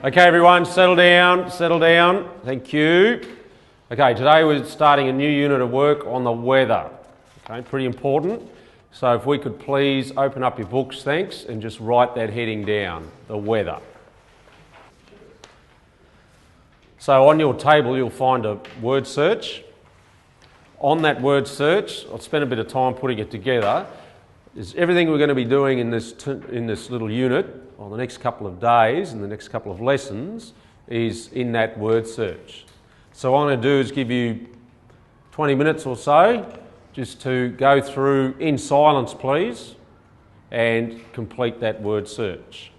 Okay, everyone, settle down, settle down. Thank you. Okay, today we're starting a new unit of work on the weather. Okay, pretty important. So if we could please open up your books, thanks, and just write that heading down, the weather. So on your table you'll find a word search. On that word search, I'll spend a bit of time putting it together, is everything we're going to be doing in this little unit on the next couple of days and the next couple of lessons is in that word search. So what I'm going to do is give you 20 minutes or so just to go through in silence, please, and complete that word search.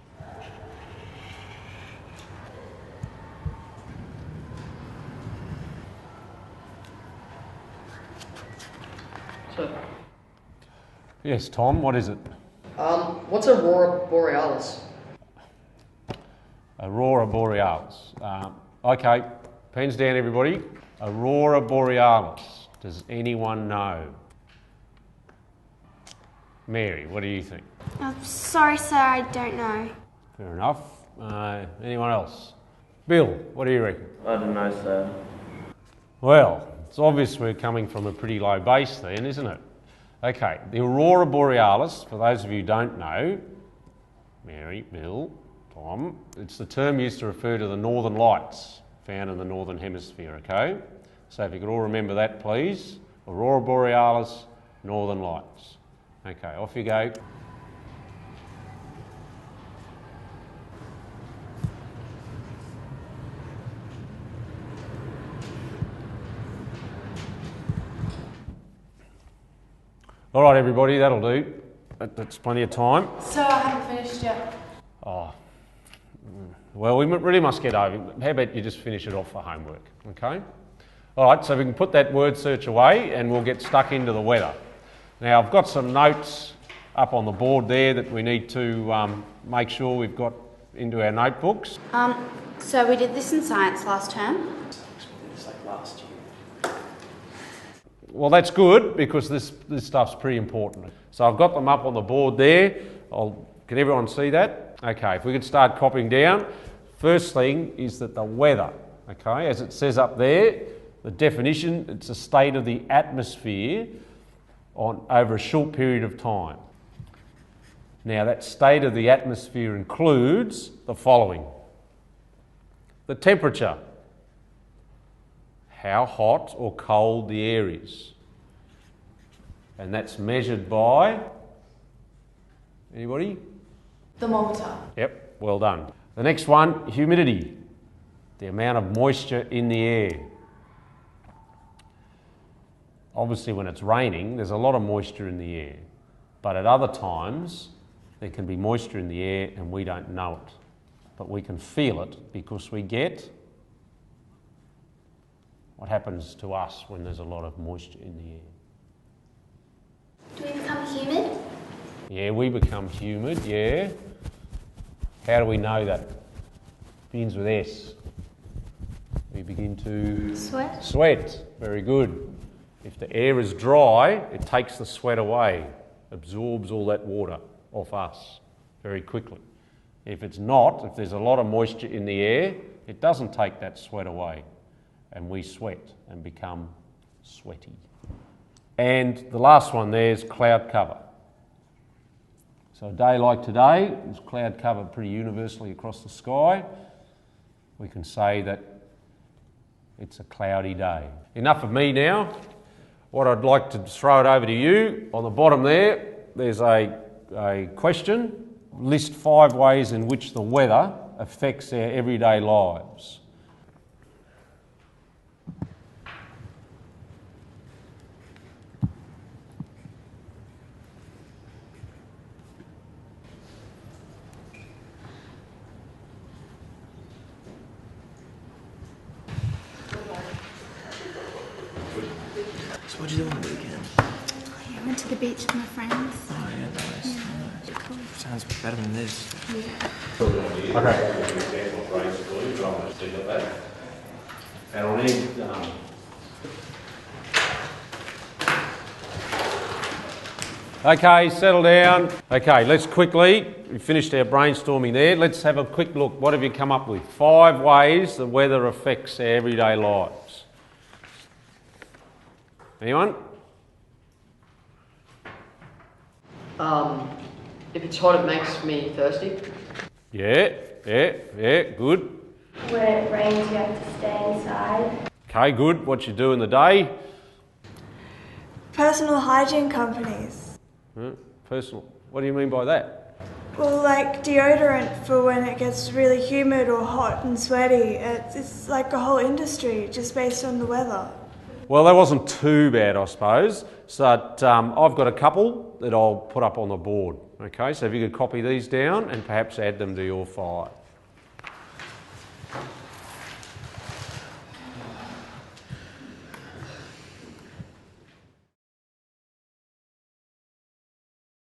Yes, Tom, what is it? What's Aurora Borealis? Aurora Borealis. Okay, pens down everybody. Aurora Borealis. Does anyone know? Mary, what do you think? Sorry, sir, I don't know. Fair enough. Anyone else? Bill, what do you reckon? I don't know, sir. Well, it's obvious we're coming from a pretty low base then, isn't it? Okay, the Aurora Borealis, for those of you who don't know, Mary, Bill, Tom, it's the term used to refer to the northern lights found in the northern hemisphere, okay? So if you could all remember that, please. Aurora Borealis, northern lights. Okay, off you go. All right, everybody, that'll do. That's plenty of time. So I haven't finished yet. Oh, well, we really must get over. How about you just finish it off for homework, okay? All right, so we can put that word search away and we'll get stuck into the weather. Now, I've got some notes up on the board there that we need to make sure we've got into our notebooks. So we did this in science last term. It's like last year. Well, that's good because this stuff's pretty important. So I've got them up on the board there. Can everyone see that? Okay, if we could start copying down. First thing is that the weather, okay, as it says up there, the definition, it's a state of the atmosphere over a short period of time. Now, that state of the atmosphere includes the following. The temperature. How hot or cold the air is. And that's measured by, anybody? Thermometer. Yep, well done. The next one, humidity. The amount of moisture in the air. Obviously when it's raining, there's a lot of moisture in the air. But at other times, there can be moisture in the air and we don't know it. But we can feel it because we get what happens to us when there's a lot of moisture in the air. Do we become humid? Yeah, we become humid, yeah. How do we know that? Begins with S. We begin to... Sweat. Sweat, very good. If the air is dry, it takes the sweat away, absorbs all that water off us very quickly. If it's not, if there's a lot of moisture in the air, it doesn't take that sweat away. And we sweat and become sweaty. And the last one there is cloud cover. So a day like today, there's cloud cover pretty universally across the sky. We can say that it's a cloudy day. Enough of me now. What I'd like to throw it over to you. On the bottom there, there's a question. List 5 ways in which the weather affects our everyday lives. So what did you do on the weekend? I went to the beach with my friends. Oh yeah, nice. Nice. Sounds better than this. Okay. And I'll need Okay, settle down. Okay, let's quickly, we finished our brainstorming there. Let's have a quick look. What have you come up with? 5 ways the weather affects our everyday lives. Anyone? If it's hot, it makes me thirsty. Yeah, good. When it rains, you have to stay inside. Okay, good. What you do in the day? Personal hygiene companies. Personal. What do you mean by that? Well, like deodorant for when it gets really humid or hot and sweaty. It's like a whole industry just based on the weather. Well, that wasn't too bad, I suppose. So I've got a couple that I'll put up on the board. Okay, so if you could copy these down and perhaps add them to your 5.